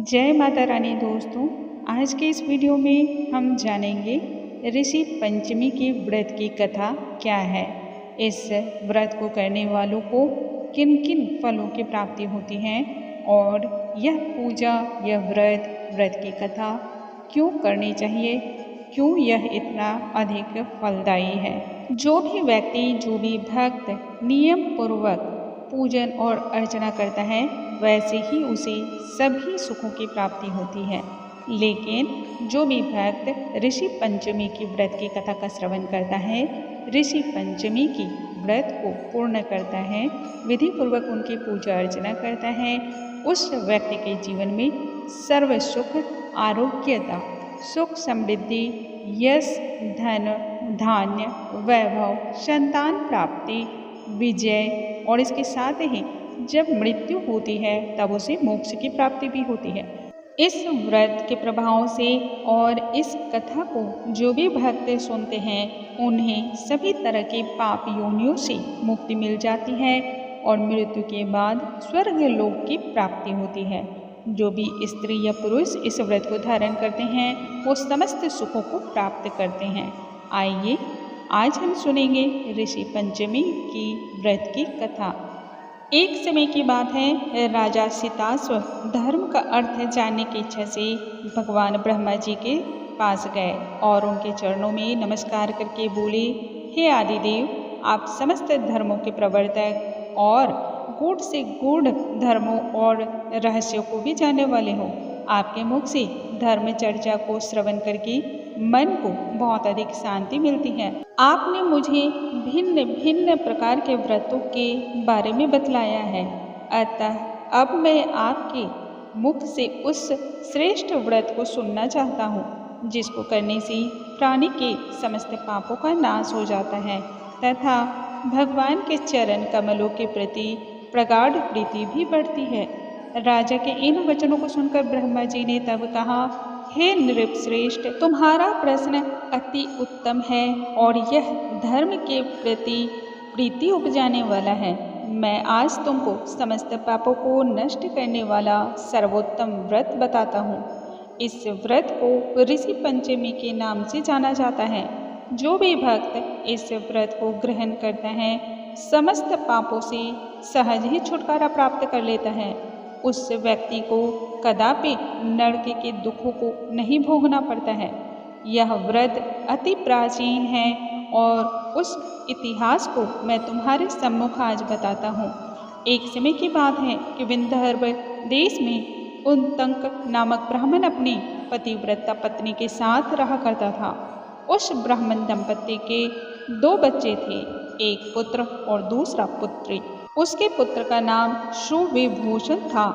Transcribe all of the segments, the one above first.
जय माता रानी दोस्तों, आज के इस वीडियो में हम जानेंगे ऋषि पंचमी के व्रत की कथा क्या है। इस व्रत को करने वालों को किन किन फलों की प्राप्ति होती है और यह पूजा, यह व्रत की कथा क्यों करनी चाहिए, क्यों यह इतना अधिक फलदायी है। जो भी व्यक्ति, जो भी भक्त नियम पूर्वक पूजन और अर्चना करता है वैसे ही उसे सभी सुखों की प्राप्ति होती है। लेकिन जो भी भक्त ऋषि पंचमी की व्रत की कथा का श्रवण करता है, ऋषि पंचमी की व्रत को पूर्ण करता है, विधि पूर्वक उनकी पूजा अर्चना करता है, उस व्यक्ति के जीवन में सर्व सुख, आरोग्यता, सुख समृद्धि, यश, धन, धान्य, वैभव, संतान प्राप्ति, विजय और इसके साथ ही जब मृत्यु होती है तब उसे मोक्ष की प्राप्ति भी होती है। इस व्रत के प्रभाव से और इस कथा को जो भी भक्त सुनते हैं उन्हें सभी तरह के पाप योनियों से मुक्ति मिल जाती है और मृत्यु के बाद स्वर्ग लोक की प्राप्ति होती है। जो भी स्त्री या पुरुष इस व्रत को धारण करते हैं वो समस्त सुखों को प्राप्त करते हैं। आइए आज हम सुनेंगे ऋषि पंचमी की व्रत की कथा। एक समय की बात है, राजा सितास्व धर्म का अर्थ जानने की इच्छा से भगवान ब्रह्मा जी के पास गए और उनके चरणों में नमस्कार करके बोले, हे आदिदेव, आप समस्त धर्मों के प्रवर्तक और गूढ़ से गूढ़ धर्मों और रहस्यों को भी जानने वाले हो। आपके मुख से धर्म चर्चा को श्रवण करके मन को बहुत अधिक शांति मिलती है। आपने मुझे भिन्न भिन्न प्रकार के व्रतों के बारे में बतलाया है, अतः अब मैं आपके मुख से उस श्रेष्ठ व्रत को सुनना चाहता हूँ जिसको करने से प्राणी के समस्त पापों का नाश हो जाता है तथा भगवान के चरण कमलों के प्रति प्रगाढ़ प्रीति भी बढ़ती है। राजा के इन वचनों को सुनकर ब्रह्मा जी ने तब कहा, हे नृपश्रेष्ठ, तुम्हारा प्रश्न अति उत्तम है और यह धर्म के प्रति प्रीति उपजाने वाला है। मैं आज तुमको समस्त पापों को नष्ट करने वाला सर्वोत्तम व्रत बताता हूँ। इस व्रत को ऋषि पंचमी के नाम से जाना जाता है। जो भी भक्त इस व्रत को ग्रहण करता है समस्त पापों से सहज ही छुटकारा प्राप्त कर लेता है। उस व्यक्ति को कदापि नरक के दुखों को नहीं भोगना पड़ता है। यह व्रत अति प्राचीन है और उस इतिहास को मैं तुम्हारे सम्मुख आज बताता हूँ। एक समय की बात है कि विंध्यार्भ देश में उनतंक नामक ब्राह्मण अपनी पतिव्रता पत्नी के साथ रहा करता था। उस ब्राह्मण दंपति के 2 बच्चे थे, एक पुत्र और दूसरा पुत्री। उसके पुत्र का नाम सुविभूषण था।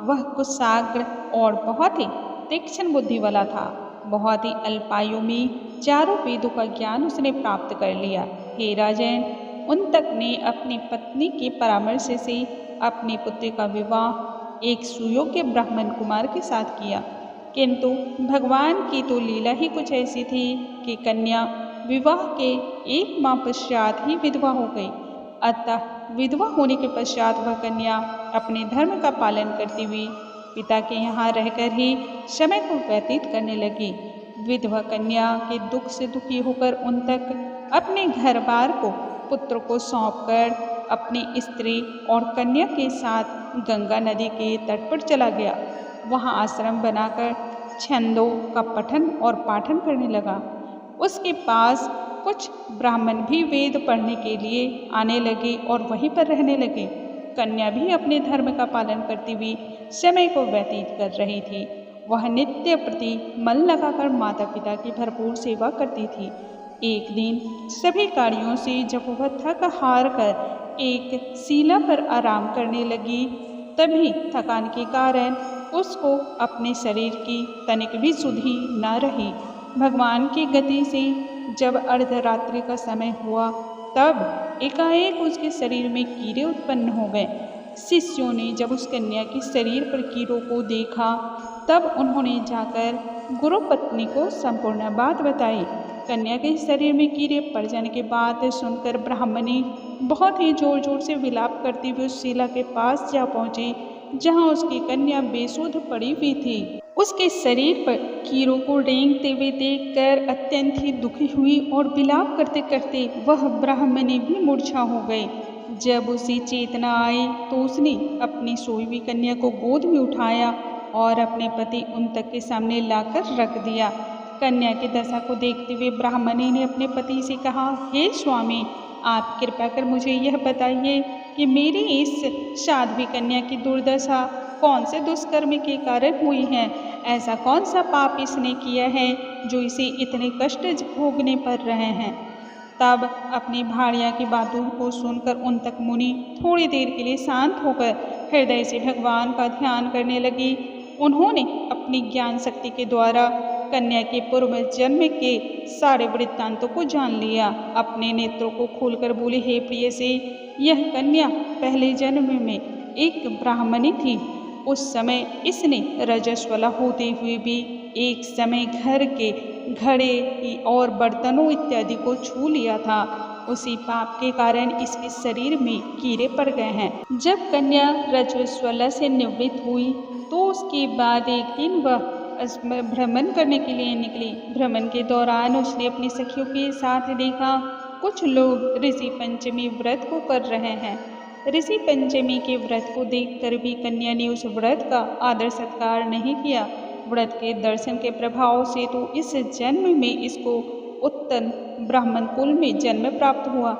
वह कुशाग्र और बहुत ही तीक्ष्ण बुद्धि वाला था। बहुत ही अल्पायु में चारों वेदों का ज्ञान उसने प्राप्त कर लिया। हे राजन, उनतक ने अपनी पत्नी के परामर्श से अपनी पुत्री का विवाह एक सुयोग्य ब्राह्मण कुमार के साथ किया, किंतु भगवान की तो लीला ही कुछ ऐसी थी कि कन्या विवाह के 1 माह पश्चात ही विधवा हो गई। अतः विधवा होने के पश्चात वह कन्या अपने धर्म का पालन करती हुई पिता के यहाँ रहकर ही समय को व्यतीत करने लगी। विधवा कन्या के दुख से दुखी होकर उन तक अपने घर बार को पुत्र को सौंपकर अपनी स्त्री और कन्या के साथ गंगा नदी के तट पर चला गया। वहाँ आश्रम बनाकर छंदों का पठन और पाठन करने लगा। उसके पास कुछ ब्राह्मण भी वेद पढ़ने के लिए आने लगे और वहीं पर रहने लगे। कन्या भी अपने धर्म का पालन करती हुई समय को व्यतीत कर रही थी। वह नित्य प्रति मन लगाकर माता पिता की भरपूर सेवा करती थी। एक दिन सभी कार्यों से जब वह थक हार कर एक शिला पर आराम करने लगी, तभी थकान के कारण उसको अपने शरीर की तनिक भी सुधि न रही। भगवान की गति से जब अर्धरात्रि का समय हुआ तब एकाएक उसके शरीर में कीड़े उत्पन्न हो गए। शिष्यों ने जब उस कन्या के शरीर पर कीड़ों को देखा तब उन्होंने जाकर गुरु पत्नी को संपूर्ण बात बताई। कन्या के शरीर में कीड़े पड़ जाने के बाद सुनकर ब्राह्मणी बहुत ही जोर जोर से विलाप करती हुई उस शिला के पास जा पहुँची जहाँ उसकी कन्या बेसुध पड़ी हुई थी। उसके शरीर पर कीड़ों को रेंगते हुए देखकर अत्यंत ही दुखी हुई और विलाप करते करते वह ब्राह्मणी भी मूर्छा हो गई। जब उसे चेतना आई तो उसने अपनी सोई हुई कन्या को गोद में उठाया और अपने पति उन तक के सामने लाकर रख दिया। कन्या की दशा को देखते हुए ब्राह्मणी ने अपने पति से कहा, हे स्वामी, आप कृपा कर मुझे यह बताइए कि मेरी इस साध्वी कन्या की दुर्दशा कौन से दुष्कर्म के कारण हुई है। ऐसा कौन सा पाप इसने किया है जो इसे इतने कष्ट भोगने पड़ रहे हैं। तब अपनी भार्या की बातों को सुनकर उन तक मुनि थोड़ी देर के लिए शांत होकर हृदय से भगवान का ध्यान करने लगी। उन्होंने अपनी ज्ञान शक्ति के द्वारा कन्या के पूर्व जन्म के सारे वृत्तांतों को जान लिया। अपने नेत्रों को खोलकर बोले, हे प्रिय से, यह कन्या पहले जन्म में एक ब्राह्मणी थी। उस समय इसने रजस्वला होते हुए भी एक समय घर के घड़े और बर्तनों इत्यादि को छू लिया था। उसी पाप के कारण इसके शरीर में कीड़े पड़ गए हैं। जब कन्या रजस्वला से निवृत्त हुई तो उसके बाद एक दिन वह भ्रमण करने के लिए निकली। भ्रमण के दौरान उसने अपनी सखियों के साथ देखा कुछ लोग ऋषि पंचमी व्रत को कर रहे हैं। ऋषि पंचमी के व्रत को देखकर भी कन्या ने उस व्रत का आदर सत्कार नहीं किया। व्रत के दर्शन के प्रभाव से तो इस जन्म में इसको उत्तम ब्राह्मण कुल में जन्म प्राप्त हुआ,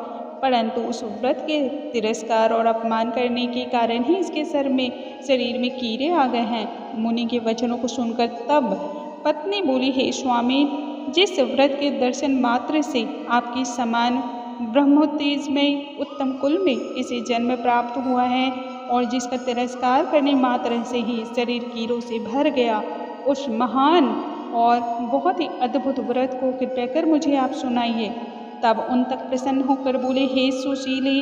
परंतु उस व्रत के तिरस्कार और अपमान करने के कारण ही इसके शरीर में कीड़े आ गए हैं। मुनि के वचनों को सुनकर तब पत्नी बोली, हे स्वामी, जिस व्रत के दर्शन मात्र से आपकी समान ब्रह्मोत्तेज में उत्तम कुल में इसे जन्म प्राप्त हुआ है और जिसका तिरस्कार करने मात्र से ही शरीर कीड़ों से भर गया, उस महान और बहुत ही अद्भुत व्रत को कृपया कर मुझे आप सुनाइए। तब उन तक प्रसन्न होकर बोले, हे सुशीले,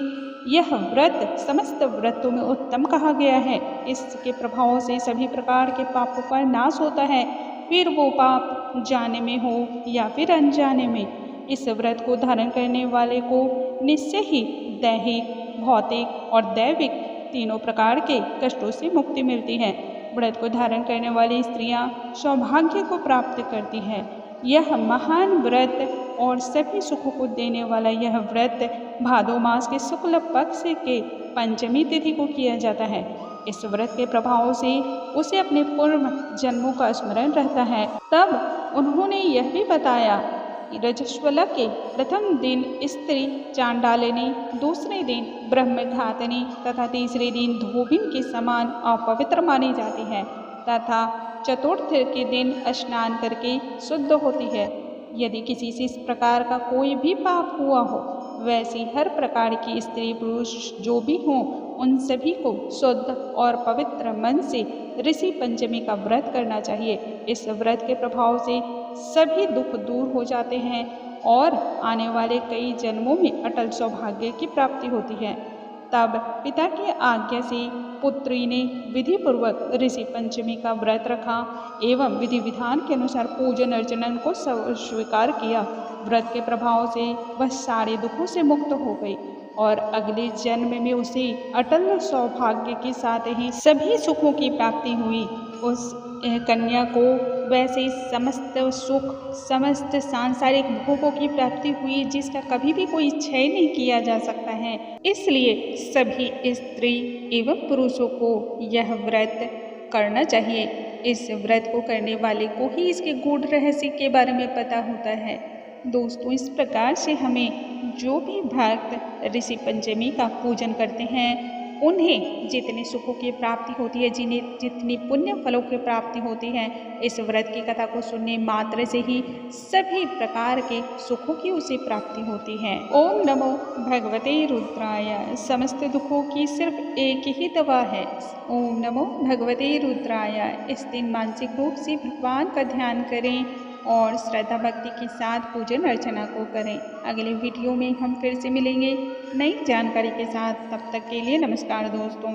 यह व्रत समस्त व्रतों में उत्तम कहा गया है। इसके प्रभाव से सभी प्रकार के पापों का नाश होता है, फिर वो पाप जाने में हो या फिर अनजाने में। इस व्रत को धारण करने वाले को निश्चय ही दैहिक, भौतिक और दैविक तीनों प्रकार के कष्टों से मुक्ति मिलती है। व्रत को धारण करने वाली स्त्रियां सौभाग्य को प्राप्त करती है। यह महान व्रत और सभी सुखों को देने वाला यह व्रत भादो मास के शुक्ल पक्ष के पंचमी तिथि को किया जाता है। इस व्रत के प्रभाव से उसे अपने पूर्व जन्मों का स्मरण रहता है। तब उन्होंने यह भी बताया कि रजस्वला के प्रथम दिन स्त्री चांडालिनी, दूसरे दिन ब्रह्मघातिनी तथा तीसरे दिन धोबिन के समान अपवित्र मानी जाती है तथा चतुर्थ के दिन स्नान करके शुद्ध होती है। यदि किसी से इस प्रकार का कोई भी पाप हुआ हो, वैसी हर प्रकार की स्त्री पुरुष जो भी हों, उन सभी को शुद्ध और पवित्र मन से ऋषि पंचमी का व्रत करना चाहिए। इस व्रत के प्रभाव से सभी दुख दूर हो जाते हैं और आने वाले कई जन्मों में अटल सौभाग्य की प्राप्ति होती है। तब पिता की आज्ञा से पुत्री ने विधि पूर्वक ऋषि पंचमी का व्रत रखा एवं विधि विधान के अनुसार पूजन अर्चन को स्वीकार किया। व्रत के प्रभाव से वह सारे दुखों से मुक्त हो गई और अगले जन्म में उसे अटल सौभाग्य के साथ ही सभी सुखों की प्राप्ति हुई। उस कन्या को वैसे समस्त सुख, समस्त सांसारिक भोगों की प्राप्ति हुई जिसका कभी भी कोई क्षय नहीं किया जा सकता है। इसलिए सभी स्त्री एवं पुरुषों को यह व्रत करना चाहिए। इस व्रत को करने वाले को ही इसके गूढ़ रहस्य के बारे में पता होता है। दोस्तों, इस प्रकार से हमें जो भी भक्त ऋषि पंचमी का पूजन करते हैं उन्हें जितने सुखों की प्राप्ति होती है, जिन्हें जितनी पुण्य फलों की प्राप्ति होती है, इस व्रत की कथा को सुनने मात्र से ही सभी प्रकार के सुखों की उसे प्राप्ति होती है। ओम नमो भगवते रुद्राय। समस्त दुखों की सिर्फ एक ही दवा है, ओम नमो भगवते रुद्राय। इस दिन मानसिक रूप से भगवान का ध्यान करें और श्रद्धा भक्ति के साथ पूजन अर्चना को करें। अगले वीडियो में हम फिर से मिलेंगे नई जानकारी के साथ। तब तक के लिए नमस्कार दोस्तों।